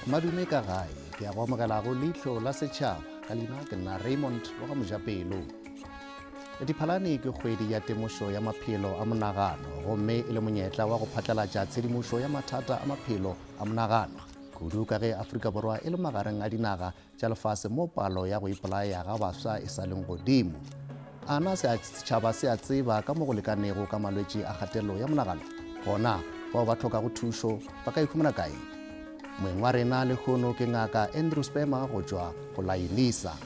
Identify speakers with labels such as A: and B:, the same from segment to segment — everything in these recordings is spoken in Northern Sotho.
A: Madume ka gae ke a go amogela go leihlo la setšhaba ka leina ke nna Raymond wa ga Mojapelo. Diphalane ke kgwedi ya temošo ya maphelo a monagano gomme e le monyetla wa go phatlalatša tshedimošo ya mathata a maphelo a monagano kudu ka ge Afrika Borwa e le magareng a dinaga tša lefase mo palo ya go ipolaya ga baswa e sa leng godimo. Ana setšhaba se a tseba ka mo go lekanego ka malwetši a kgatelelo ya monagano gona bao ba tlhokago thušo ba ka ikhumana kae? Moeng wa rena le kgono ke ngaka Andrew Spema go tšwa go la Unisa.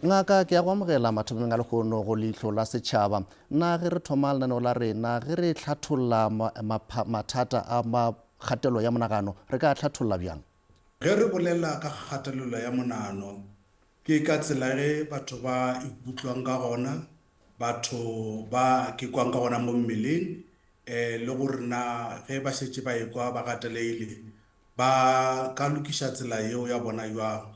A: Ngaka ke a go amogela mathomeng a lekgono go leihlo la setšhaba. Na ge re thoma lenaneo la rena ge re hlatholla mathata a kgatelelo ya monagano re ka hlatholla bjang?
B: Ge re bolela ka kgatelelo ya monagano ke ka tsela ge batho ba ikutlwang ka gona, batho ba kekwang ka gona mo mmeleng, le gore na ge ba šetše ba ekwa ba gateleile ba ka lokiša tsela yeo ya bona jwang.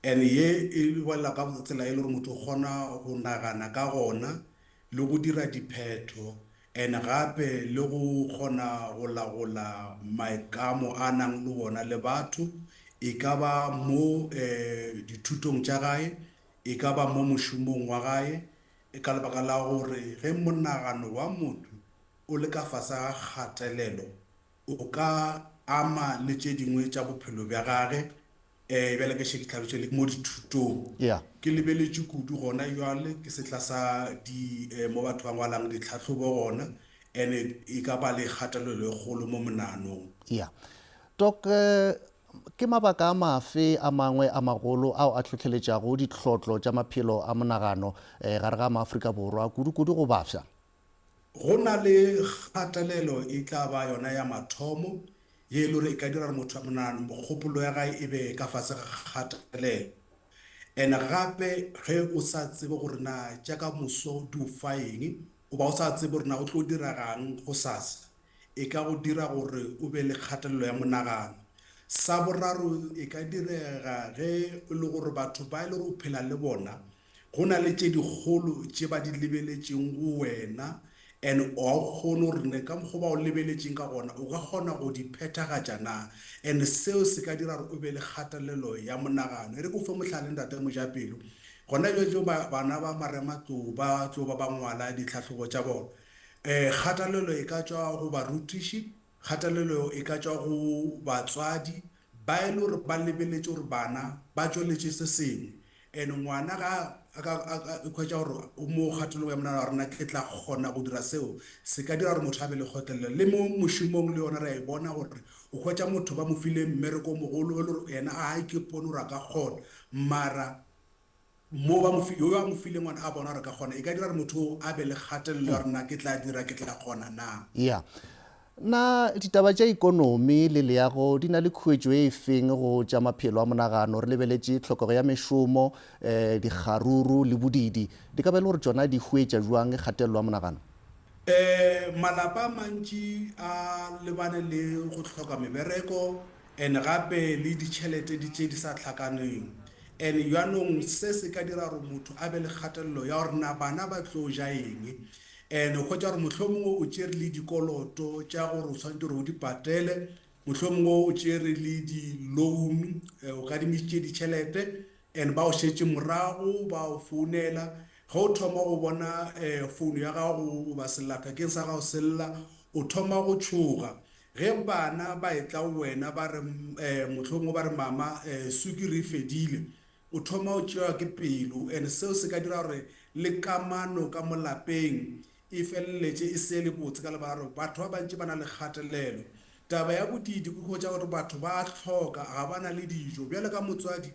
B: And ye e bolela ka tsela e le gore motho o kgona go nagana ka gona le go dira dipheto, and gape le go kgona go lagola maikamo a nang le bona le batho, e ka ba mo dithutong tša gae, e ka ba mo mošomong wa gae, ka lebaka la gore ge monagano wa motho o le ka fase ga kgatelelo o ka ama le tše dingwe tša bophelo bja gage. Bjale ke še ke tlhabetše le mo dithutong. Ke lebeletše kudu gona jwale ke setla sa mo batho ba ngwalang ditlhahlobo gona, and e ka ba le kgatelelo e kgolo mo monaganong.
A: Doc, ke mabaka a mafe a mangwe a magolo ao a tlhotlheletšago ditlhotlo tša maphelo a monagano gare ga maAfrika Borwa kudu-kudu go bafsa?
B: Go na le kgatelelo e tla ba yona ya mathomo ye e le gore e ka dira gore motho a monagano mogopolo ya gae e be ka fase ga kgatelelo. And gape ge o sa tsebe gore na jaaka moso di o fa eng, o ba o sa tsebe gore na o tlo diragang go sasa, e ka go dira gore o be le kgatelelo ya monagano. Sa boraro e ka direga ge e le gore batho ba e le gore o phela le bona go na le tše dikgolo tše ba di lebeletšeng go wena, and o a kgone gore ne ka mokgwa ba o lebeletšeng ka gona o ka kgona go di phethagatša na, and seo se ka dira gore o be le kgatelelo ya monagano. E re ko fe mohlale ntate Mojapelo, gona jo bana ba marematlou ba tlo ba ngwala ditlhahlobo tša bona, kgatelelo e ka tšwa go barutiši, kgatelelo e ka tšwa go batswadi ba e le gore ba lebeletše gore bana ba tšweletše se sengwe, and ngwana ga a kgwetša gore o mo kgatelelo ya monagano wa rena ke tla kgona go dira seo, se ka dira gore motho a be le kgotlelelo. Le mo mošomong le yona re a e bona gore o kgwetša motho ba mo file mmereko o mogolo e le gore yena a ke pone gore a ka kgona, mara mo ba mo file ngwana a bona gore ka kgona, e ka dira gore motho a be le kgatelelo ya rena ke tla dira ke tla kgona na.
A: Na ditaba tša ikonomi le leago di na le khuetšo e feng go tša maphelo a monagano? Re lebeletše tlhokego ya mešomo, dikgaruru le bodidi di ka be le gore tšona di huetša jwang kgatelelo ya monagano?
B: Malapa a mantši a lebane le go hloka mebereko, and gape le ditšhelete tše di sa tlhakaneng, and jaanong se se ka dira gore motho a be le kgatelelo ya gore na bana ba tlo ja eng, and go tša gore mohlomongwe o tšere le dikoloto tša gore o tshwanetse gore o di patele, mohlomongwe o tšere le di-loan, o kadimišitše ditšhelete and ba o šetše morago ba o founela. Ge o thoma go bona founu ya gago ba sellathekeng sa gago sella, o thoma go tšhoga. Ge bana ba etla wena ba re mohlomongwe ba re mama sukiri e fedile, o thoma o tšewa ke pelo, and seo se ka dira gore le kamano ka mo lapeng e feleletše e se le botse ka lebaka gore batho ba bantši ba na le kgatelelo. Taba ya bodidi ke go tša gore batho ba a hloka ga ba na le dijo, bjale ka motswadi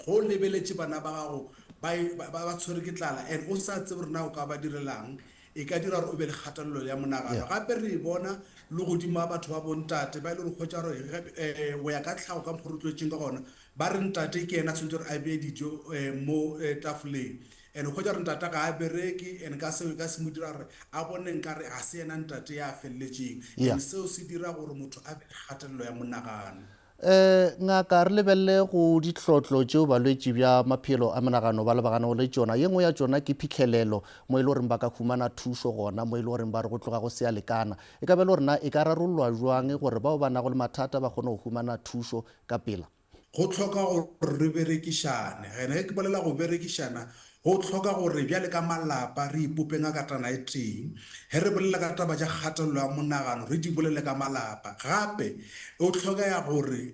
B: go lebeletše bana ba gago ba tshwere ke tlala and o sa tsebe gore na o ka ba direlang, e ka dira gore o be le kgatelelo ya monagano. Gape re bona le godimo a batho ba bontate ba e le gore kgwetša gore go ya ka tlhago ka mokgwa re tlwetseng ka gona ba re ntate ke yena tshwanetse gore a bee dijo mo tafoleng, and kgwetša gore ntate ga a bereke, and ka seo ka se mo dira gore a bone nkare ga se yena ntate ya felletšeng, and seo se dira gore motho a be le kgatelelo ya monagano.
A: ngaka re lebelele go ditlhotlo tšeo balwetši bja maphelo a menagano ba lebaganago le tšona. Ye nngwe ya tšona ke phitlhelelo mo e le goreng ba ka humana thuso gona mo e le goreng ba re go tloga go se a lekana. E ka be le gorena e ka rarollwa jwang gore bao ba nago le mathata ba kgone go humana thuso ka pela?
B: Go tlhoka gore re berekišane, ge ke bolela go berekišana go tlhoka gore bjale ka malapa re ipope ngakatana e teng. Ge re bolela ka taba tša kgatelelo ya monagano re di bolele ka malapa, gape o tlhokega gore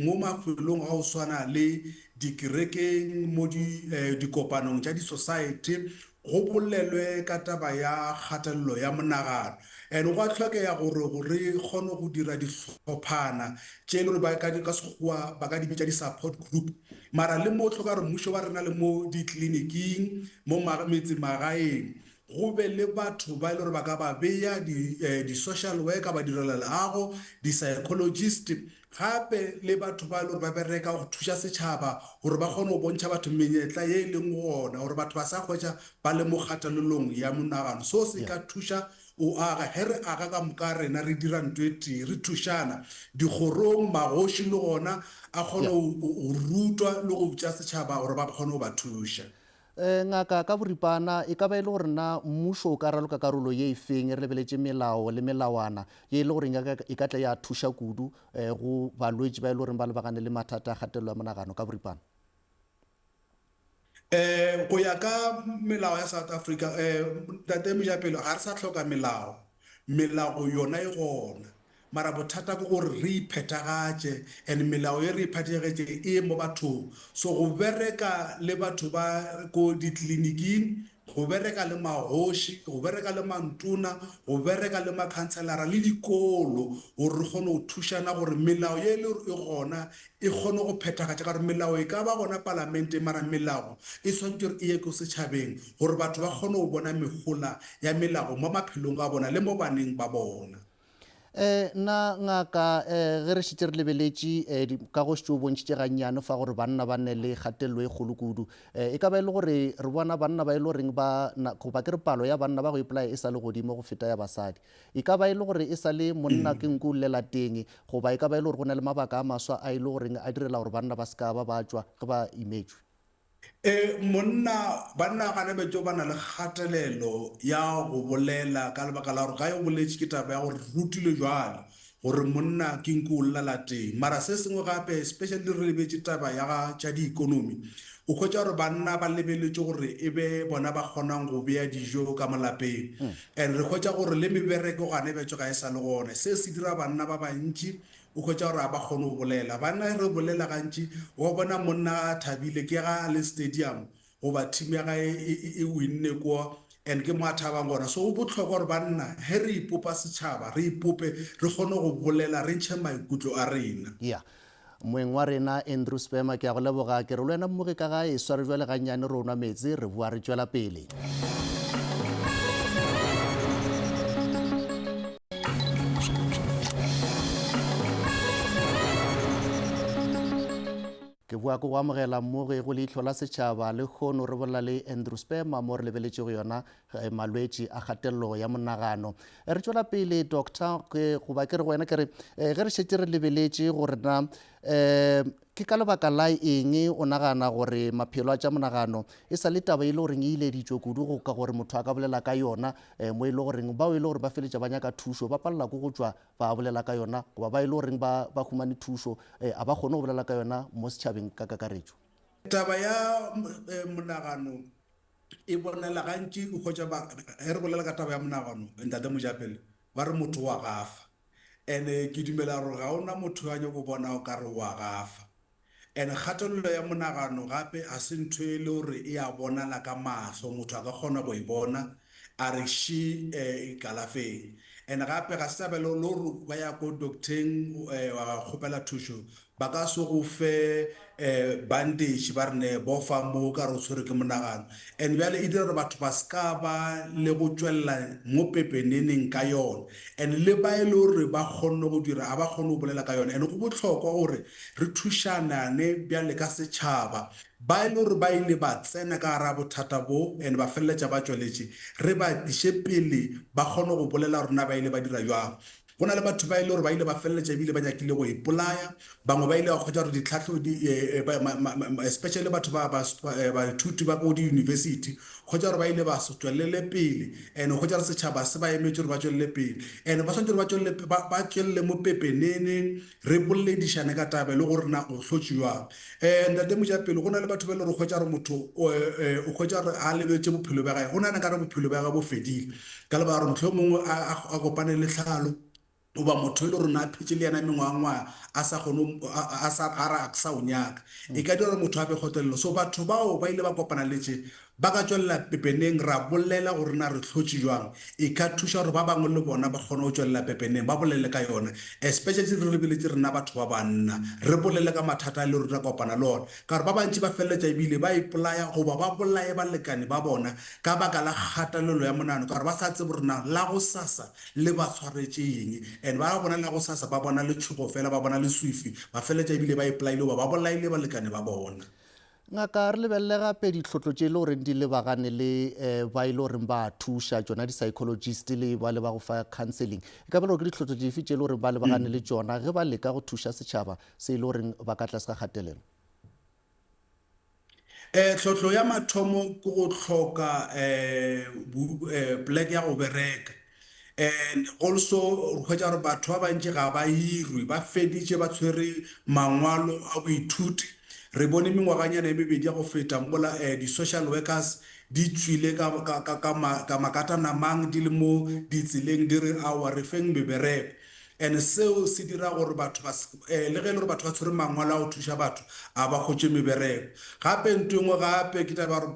B: mo mafelong a go swana le dikerekeng, mo dikopanong tša di-society go bolelwe ka taba ya kgatelelo ya monagano. And go a tlhokega gore re kgone go dira dihlophana tše e le gore ka sekgowa ba ka di bitša di-support group. Mara le mo tlhoka gore mmušo wa rena le mo ditleliniking, mo metsemagaeng go be le batho ba e le gore ba ka ba beya di-social worker, ba direla leago, di-psychologist, gape le batho ba e le gore ba bereka go thuša setšhaba gore ba kgone go bontšha batho menyetla ye e leng gona gore batho ba sa hwetša ba le mo kgatelelong ya monagano. So se ka thuša o aga, ge re aga ka moka rena re dira ntho e tee, re thušana dikgorong, magoši le gona a kgone go rutwa le go botša setšhaba gore ba kgone go ba thuša.
A: Ngaka ka boripana e ka ba e le gore na mmušo o ka raloka karolo ye e feng re lebeletše melao le melawana ye e le gore e ka tla ya thuša kudu go balwetši ba e le gore ba lebagane le mathata a kgatelelo ya monagano ka boripana?
B: Go ya ka melao ya South Africa, Ntate Mojapelo, ga re sa tlhoka melao yona e gona, mara bothata ke gore re iphethagatše, and melao ye re iphethagetše e mo bathong. So go bereka le batho ba ko ditleliniking, go bereka le magoši, go bereka le mantona, go bereka le makhanselara le dikolo gore re kgone go thušana gore melao ye le e gona e kgone go phethagatša, ka gore melao e ka ba gona palamente, mara melao e swantse gore e ye ko setšhabeng gore batho ba kgone go bona megola ya melao mo maphelong a bona le mo baneng ba bona.
A: Na ngaka ge re šetse re lebeletše ka go šetse o bontšhitše gannyane fa gore banna ba nne le kgatelelo e kgolo kudu, e ka ba e le gore re bona banna ba e le goreng goba ke re palo ya banna ba go ipolaya e sa le godimo go feta ya basadi, e ka ba e le gore e sa le monna ke nku llela teng, goba e ka ba e le gore go na le mabaka a maswa a e le goreng a direla gore banna ba se ka ba tšwa ge ba imetšwe?
B: Banna gane betšo ba na le kgatelelo ya go bolela ka lebaka la gore ga e boletše ke taba ya gore rutile jwale gore monna ke nku o llela teng. Mara se sengwe gape, especially re lebetše taba ya ga tša di-economy, o kgwetša gore banna ba lebeletše gore e be bona ba kgonang go beya dijo ka malapeng, and re kgwetša gore le mebereko gane betšo ga e sa le gone. Se se dira banna ba bantši o kgwetša gore a ba kgone go bolela. Banna re bolela gantši o bona monna a thabile ke ga a le stadium goba team ya ga e winne kwa, and ke mo a thabang gona. So go botlhokwa gore banna ge re ipopa setšhaba re ipope re kgone go bolela, re ntšhe maikutlo a rena.
A: Yeah. Moeng wa rena Andrew Spema ke a go leboga, ke re le wena mmoge ka ga e sware jwale gannyane re onwa metsi re boa re tšwela pele. Ke bua ko go amogela mo ge go leihlo la setšhaba le kgono re bolela le Andrew Spema mo re lebeletše go yona malwetši a kgatelelo ya monagano. Re tšwela pele doctor, goba ke re go wena ke re ge re šetse re lebeletše gore na ke ka lebaka la eng o nagana gore maphelo a tša monagano e sa le taba e le goreng e ileditšwe kudu go ka gore motho a ka bolela ka yona, mo e le goreng bao e le gore ba feletša ba nyaka thušo ba palela ko go tšwa ba bolela ka yona, goba ba e le goreng ba humane thušo a ba kgone go bolela ka yona mo setšhabeng ka kakaretšo?
B: Taba ya monagano e bonela gantši o kgwetša ge re bolela ka taba ya monagano, Ntate Mojapele, ba re motho wa gafa, and ke dumela gore ga ona motho a nyako bona o ka re wa gafa. And kgatelelo ya monagano gape a se ntho e le gore e a bonala ka mahlo, motho a ka kgona go e bona a re še kalafeng. And gape ga se tabe le gore ba ya ko docteng wa kgopela thušo ba ka se go fe bandage ba rene bofa mo ka re o tshwere ke monagano, and bjale e dira gore batho ba se ka ba le go tšwelela mo pepeneneng ka yona, and le ba e le gore ba kgonne go dira a ba kgone go bolela ka yona. And go botlhokwa gore re thušanane bjale ka setšhaba ba e le gore ba ile ba tsena ka gara bothata bo and ba feleletša ba tšweletše, re ba tiše pele ba kgone go bolela rona ba ile ba dira jwang. go na le batho ba ile gore ba ile ba feleletša ebile ba nyakile go ipolaya, bangwe ba ile ba kgotsa gore ditlhatlho especially batho baithuti ba ko di-university kgotsa gore ba ile ba se tswelele pele and kgotsa re setšhaba se ba emetse gore ba tswelele pele and ba tshwanetse gore ba tswelele mo pepeneneng re boledišane ka tabe le gore na o hlotšiwang. Ntate Mojapele, go na le batho ba ile gore kgotsa gore motho o kgotsa gore a lebetse bophelo ba gae, go na ka re bophelo ba gae bo fedile ka lebaka gore motlho mongwe a kopane le tlhalo oba motho e le gore na a phetse le yana mengwangwa a sa o nyaka e ka dira motho a be kgotlelelo. So batho bao ba ile ba kopana letse ba ka tswelela pepeneng ra bolela gore na re tlhotse jwang, e ka thuša gore ba bangwe le bona ba kgone go tswelela pepeneng ba bolele ka yona, especially re lebeletse rena batho ba banna re bolele ka mathata a le rona kopana le ona ka gore ba bantši ba feleletša ebile ba ipolaya goba ba bolaye balekane ba bona ka baka la kgatelelo ya monano ka gore ba sa tsebe rena la go sasa le ba tshwaretse eng and ba bona la go sasa ba bona le tšhogo fela ba bona le swifi ba feleletša ebile ba ipolaile goba ba bolaile balekane ba bona.
A: Ngaka re lebelele gape ditlhotlo tše e le goreng di lebagane le ba ile goreng ba thuša tsona di-psychologist le ba le ba go fa counseling, e ka bele gore ke ditlhotlo dife tše e le goreng ba lebagane le tsona ge ba leka go thuša setšhaba se e le goreng ba ka tlase ka kgatelelo?
B: Tlhotlo ya mathomo ke go tlhoka plek ya go bereka and also re hwetša gore batho ba bantši ga ba irwe ba feditše ba tshwere mangwalo a boithuti. Re bone mengwaganyana e mebedi ya go feta mola di-social workers di tswile ka makatana mang di le mo ditseleng di re aowa re feng mebereko and seo se dira gore batho le ge e le gore batho ba tshwere mangwalo a go thuša batho a ba kgotse mebereko. Gape nto engwe gape ke taba gore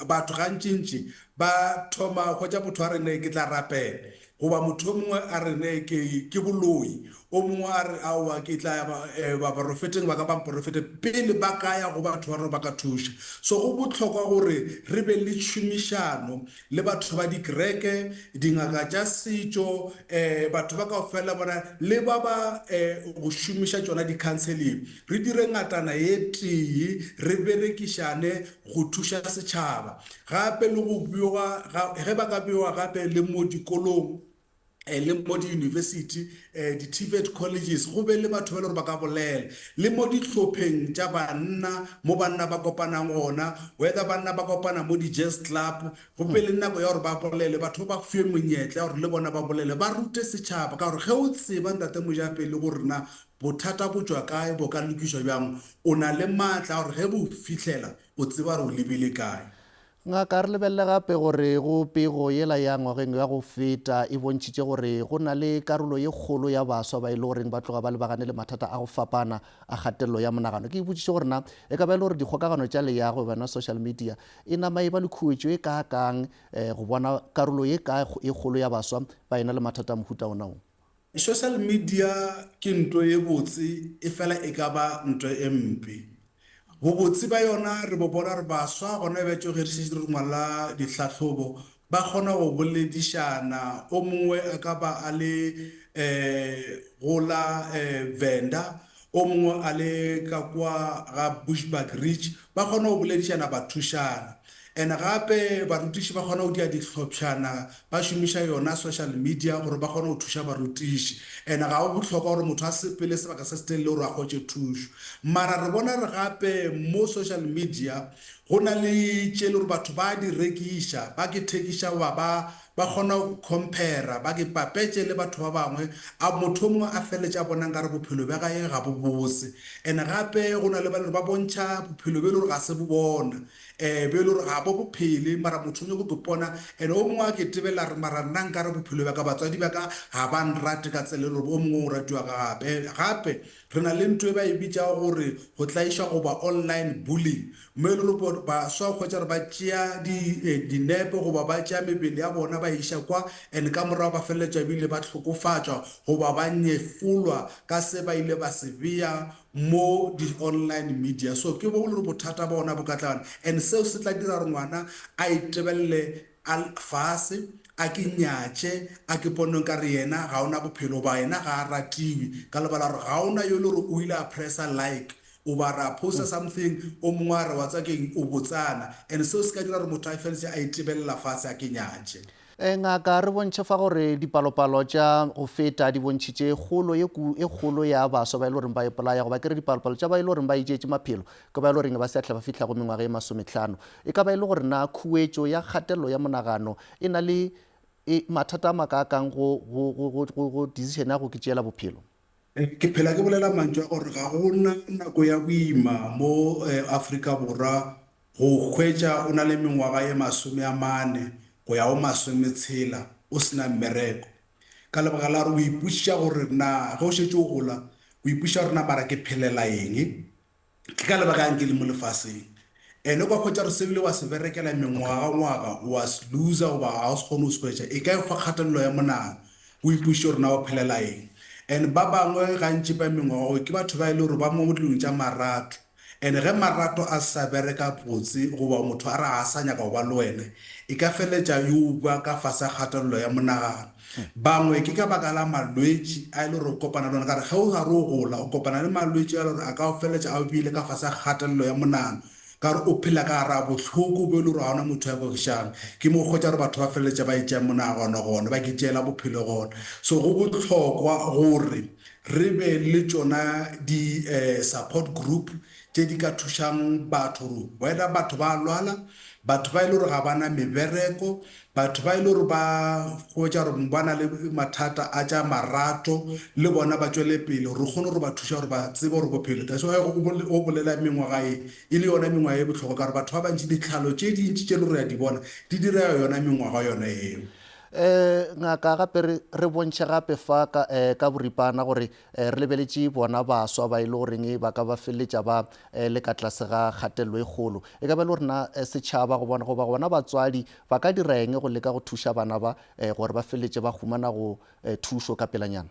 B: batho gantšintši ba thoma kgotsa motho a rene ke tla rapela goba motho o mongwe a rene ke boloi o mongwe a re aowa ke tla ba porofeteng ba ka bamporofete pele ba ka ya go batho ba rona ba ka thuša. So go botlhokwa gore re be le tšhomišano le batho ba dikereke dingaka tša setšo batho ba kao fela bona le ba ba go šomiša tsona di-counseling re dire ngatana ye tee re berekišane go thuša setšhaba gape le go bioga ge ba ka bioga gape le mo dikolong le mo di-university di-TVET colleges go be le batho ba le gore ba ka bolela le mo ditlhopheng tša banna mo banna ba kopanang gona whether banna ba kopana mo di-jazz club go be le nako ya gore ba bolele batho ba fiwe monyetla ya gore le bona ba bolele ba rute setšhaba ka gore ge o tseba Ntate Mojapele gore na bothata bo tswa kae bo ka lokišwa bjang o na le maatla gore ge bo fitlhela o tseba gore o lebile kae.
A: Ngaka re lebelele gape gore go pego yela ya ngwageng ya go feta e bontšhitše gore go na le karolo ye kgolo ya baswa ba ile goreng ba tloga ba lebagane le mathata a go fapana a kgatelelo ya monagano. Ke ipotšiše gore na e ka ba e le gore dikgokagano tša leago bana social media e nama e ba le khuetšo e kaakang go bona karolo ye kae e kgolo ya baswa ba ena le mathata a mohuta onao?
B: Social media ke nto ye botse e fela e ka ba nto e mpe. Bobotse ba yona re bo bona re baswa gona be tšo ge re se re ngwala ditlhahlobo ba kgona go boledišana o mongwe a ka ba a le gola Venda o mongwe a le ka kwa ga Bushbuckridge ba kgona go boledišana ba thušana and gape barutiši ba kgona go dia dihlopšana ba šomiša yona social media gore ba kgona go thuša barutiši and ga go bohlokwa gore motho a sepele sebaka se se telele gore a kgotše thušo mara re bona re gape mo social media go na le tše le gore batho ba di rekiša ba ke thekiša ba kgona go compara ba ke papetše le batho ba bangwe a motho o mongwe a feletša a bonang ka re bophelo bja gae ga bo bose and gape go na le ba le ba bontšha bophelo be le gore ga se bo bona be le gore ga bo bophele mara motho o nyako bopona and o mongwe a ke tebela re mara nna nka re bophelo ba ka batswadi ba ka ga ba nrate ka tsela le gore o mongwe o ratiwa gape re na le nto e ba e bitša gore go tlaiša goba online bullying mo e le gore baswa kgwetša gore ba tšea dinepe goba ba tšea mebele ya bona ba iša kwa and ka morago ba feleletša ebile ba tlhokofatšwa goba ba nyefolwa ka se ba ile ba se bea mo di-online media. So ke bo le gore bothata bona bo ka tlagana and seo se tla dira gore ngwana a itebelele a fase a ke nyatše a ke poneng ka re yena ga ona bophelo ba yena ga a ratiwe ka lebala gore ga ona yo le gore o ile a pressa like o ba ra posta something o mongwe a re wa tsakeng o botsana and seo se ka dira gore motho a feletse a itebelela fatshe a ke nyatše.
A: ngaka re bontšhe fa gore dipalopalo tša go feta di bontšhitše kgolo e kgolo ya baswa ba e le goreng ba epolaya goba ke re dipalopalo tša ba e le goreng ba itšetše maphelo ke ba e le goreng ba se atlha ba fitlha go mengwaga e 50 e ka ba e le gore na khuetšo ya kgatelelo ya monagano e na le mathata a makaakang go decision ya go ke tšeela bophelo.
B: Ke phela ke bolela mantšu a gore ga gona nako ya boima mo Afrika Borwa go hwetša o na le mengwaga ye 40 go ya go 60 o sena mmereko ka lebaka la gore o ipušiša gore na ge o šetše o gola o ipušiša gore na mara ke phelela eng ke ka lebaka yang ke le mo lefaseng ene kwa hwetša re sebile wa se berekela mengwaga wa se loser goba ga o se kgone o se hwetša e ka e fa kgatelelo ya monagano o ipušiša gore na o phelela eng and ba bangwe gantši ba mengwago ke batho ba e le gore ba mo dilong tša marato and ge marato a sa bereka botse goba motho a re a sa nyaka go ba le wena e ka feletša yo bua ka fase ya kgatelelo ya monagano. Bangwe ke ka baka la malwetši a e le gore o kopana le ona ka re ge o gare o gola o kopana le malwetši a le gore a ka o feletša a o bile ka fase ya kgatelelo ya monagano ka gore o phela ka gara bohloko bo e le gore ga ona motho ya bogišang ke mo kgwetša gore batho ba feleletša ba itšea monagano gona ba ke tšeela bophelo gona. So go bohlokwa gore re be le tšona di support group tše di ka thušang batho whether batho ba lwala batho ba e le gore ga bana mebereko batho ba e le gore ba hwetša gore ba na le mathata a tša marato le bona ba tšwele pele re kgone gore ba thuša gore ba tsebe gore bophelo that's why o bolela mengwaga e le yona mengwaga e bohlokwa ka gore batho ba bantši ditlhalo tše dintši tše le gore ya di bona di dira yona mengwaga yona eo.
A: Ngaka gape re bontšhe gape fa ka boripana gore re lebeletše bona baswa ba e le goreng ba ka ba feleletša ba le ka tlase ga kgatelelo e kgolo e ka ba le gorena setšhaba go bona goba gona batswadi ba ka dira eng go leka go thuša bana ba gore ba feleletše ba humana go thušo ka pelanyana.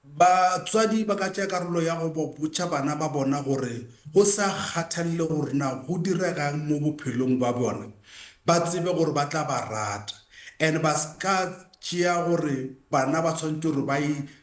B: Batswadi ba ka tšea karolo ya go botša bana ba bona gore go sa kgathalele gore na go diregang mo bophelong ba bona ba tsebe gore ba tla ba rata and ba ska tšea gore bana ba tshwanetse gore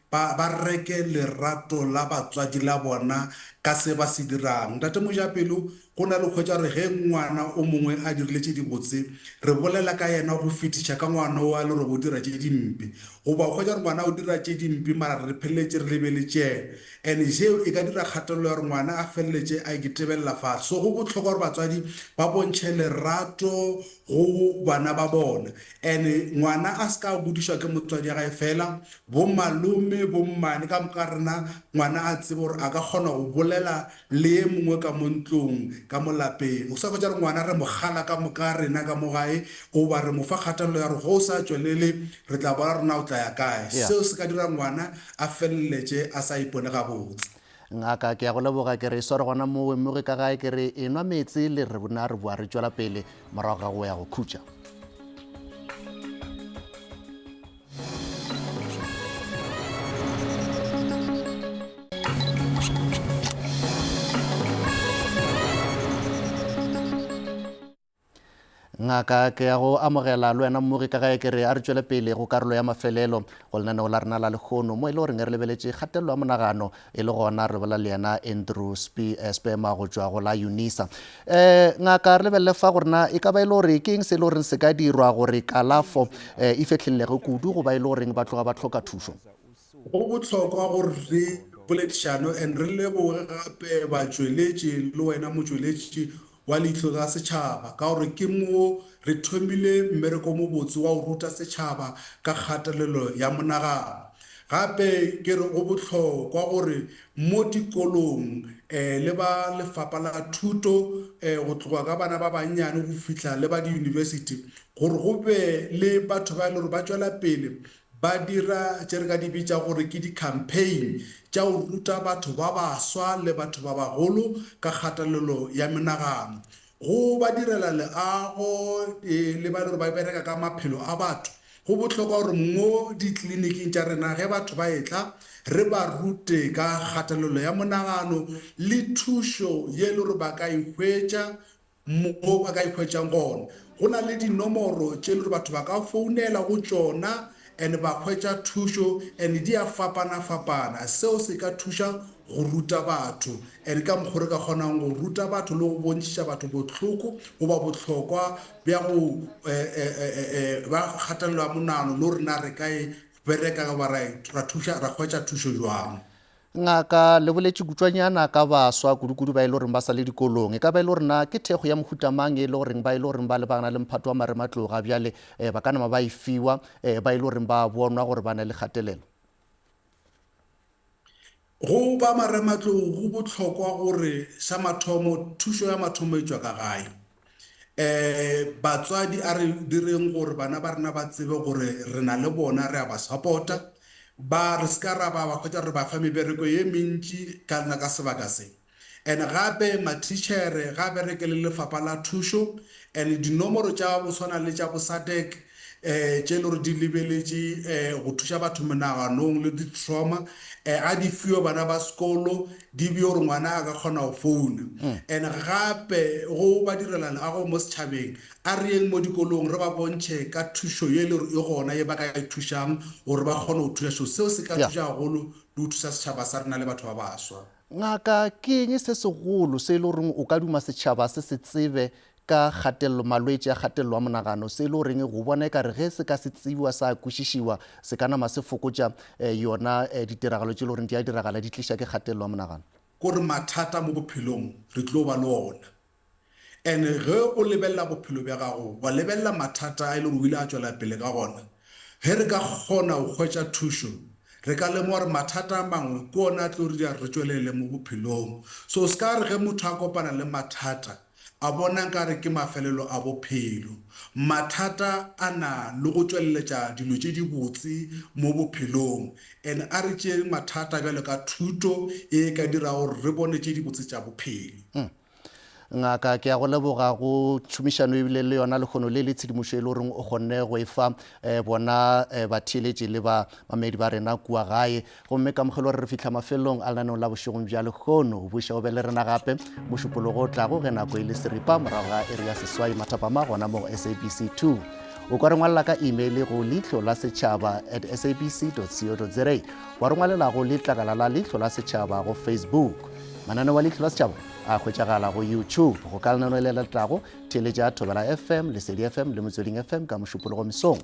B: ba reke lerato la batswadi la bona ka se ba se dirang. Ntate Mojapelo go na le kgwetša re ge ngwana o mongwe a dirile tše di botse re bolela ka yena go fetiša ka ngwana o a le gore go dira tše dimpe goba kgwetša gore ngwana o dira tše dimpe mara re pheleletše re lebeletše and seo e ka dira kgatelelo ya gore ngwana a feleletše a iketebelela fatshe. So go bohlokwa gore batswadi ba bontšhe lerato go bana ba bona and ngwana a se ka bodišwa ke motswadi ya gae fela bo malome bo mmane ka moka rena ngwana a tsebe gore a ka kgona go bolela le e mongwe ka mo ntlong ka mo lapeng o sa kgwetša re ngwana re mogala ka moka rena ka mo gae goba re mo fa kgatelelo ya gore go o sa tšwelele re tla bona rena o tla ya kae seo se ka dira ngwana a feleletše a sa ipone gabotse.
A: Ngaka ke ya go leboga ke re sware gona mo wemoge ka gae ke re enwa metsi le re bona re boa re tšwela pele morago ga go ya go khutša. Ngaka ke ya go amogela le wena mmogi ka gae ke re a re tšwele pele go karolo ya mafelelo go lenaneo la rena la lekgono mo e le goreng re lebeletše kgatelelo ya monagano e le gona re bola le yena Andrew Spema go tšwa go la UNISA. Ngaka re lebelele fa gorena e ka ba e le gore ke eng se e le goreng se ka dirwa gore kalafo e fetlhelelege kudu go ba e le goreng ba tloga ba tlhoka thušo.
B: Go bohlokwa gore re boledišano and re leboge gape batšweletši le wena motšweletši wa leihlo la setšhaba ka gore ke mo re thomile mmereko mo botse wa go ruta setšhaba ka kgatelelo ya monagano. Gape ke re go bohlokwa gore mo dikolong le ba lefapha la thuto go tloga ka bana ba bannyane go fihla le ba di-university gore go be le batho ba e le gore ba tšwela pele ba dira tše re ka di bitša gore ke di-campaign tša go ruta batho ba baswa le batho ba bagolo ka kgatelelo ya menagano go ba direla leago le ba le gore ba bereka ka maphelo a batho. Go bohlokwa gore mo ditleliniking tša rena ge batho ba etla re ba rute ka kgatelelo ya monagano le thušo ye le gore ba ka ihwetša mo ba ka ihwetšang gona. Go na le dinomoro tše le gore batho ba ka founela go tšona and ba hwetša thušo and di a fapana-fapana seo se ka thuša go ruta batho and ka mokgwa re ka kgonang go ruta batho le go bontšhiša batho botlhoko goba botlhokwa bja go ba kgatelelo ya monagano le rena re ka e bereka goba ra hwetša thušo jwang.
A: ngaka le boletše kutswanyana ka baswa kudu-kudu ba e le goreng ba sa le dikolong e ka ba e le gorena ke thekgo ya mohutamang e le goreng ba le bana le mphato wa marematloga bjale ba ka nama ba e fiwa ba e le goreng ba bonwa gore ba na le kgatelelo.
B: Go ba marematlou go botlhokwa gore sa mathomo thušo ya mathomo e tšwa ka gae. Batswadi a re direng gore bana ba rena ba tsebe gore re na le bona re a ba support-a ba re ska ra ba hwetša re ba fa mebereko ye mentši ka sebaka se. And gape matitšhere ga bereke le lefapha la thušo and dinomoro tša go swana le tša bo SADC tše le gore di lebeletše go thuša batho monaganong le di-trauma a di fiwe bana ba sekolo di bje gore ngwana a ka kgona go founa. And gape go ba direla leago mo setšhabeng a re yeng mo dikolong re ba bontšhe ka thušo ye le gore e gona ye ba ka e thušang gore ba kgone go thuša seo se ka thuša gagolo le go thuša setšhaba sa rena le batho ba baswa.
A: ngaka ke eng se segolo se e le goreng o ka duma setšhaba se se tsebe ka kgatelelo malwetši a kgatelelo wa monagano se e le goreng go bona e kare ge se ka se tsebiwa sa kwešišiwa se ka nama se fokotša yona ditiragalo tše e le goreng di a diragala di tliša ke kgatelelo wa monagano.
B: Kore mathata mo bophelong re tlo ba le ona and ge o lebelela bophelo bja gago wa lebelela mathata a e le gore o ile a tšwela pele ka gona ge re ka kgona go hwetša thušo re ka lemoga gore mathata a mangwe ke ona a tlo re tšwelele mo bophelong. So se ka re ge motho a kopana le mathata a bona nkare ke mafelelo a bophelo mathata a na le go tšweleletša dilo tše di botse mo bophelong and a re tšee mathata bjale ka thuto e ka dira gore re bone tše di botse tša bophelo.
A: ngaka ke a go leboga go tšhomišano ebile le yona lekgono le le tshedimošo e le goreng o kgonne go e fa bona batheeletši le ba mamedi ba rena kua gae gomme ka mogelo gore re fitlha mafelong a lenaneong la bošegong bja lekgono o buša o be le rena gape mošupologo o tlago ge nako e le seripa morago ga ere ya seswai mathapama gona mo SABC 2 o ka re ngwalela ka email go leihlo la setšhaba @sabc.co.za wa re ngwalela go letlakala la leihlo la setšhaba go Facebook manane wa leihlo la setšhaba a hwetšagala go YouTube go ka lenano le letlago theeletša ya Thobela FM, Lesedi FM le Motsweding FM ka mošupologo mesong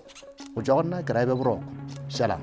A: go tšwa go nna ke Raibe Boroko. Shalom.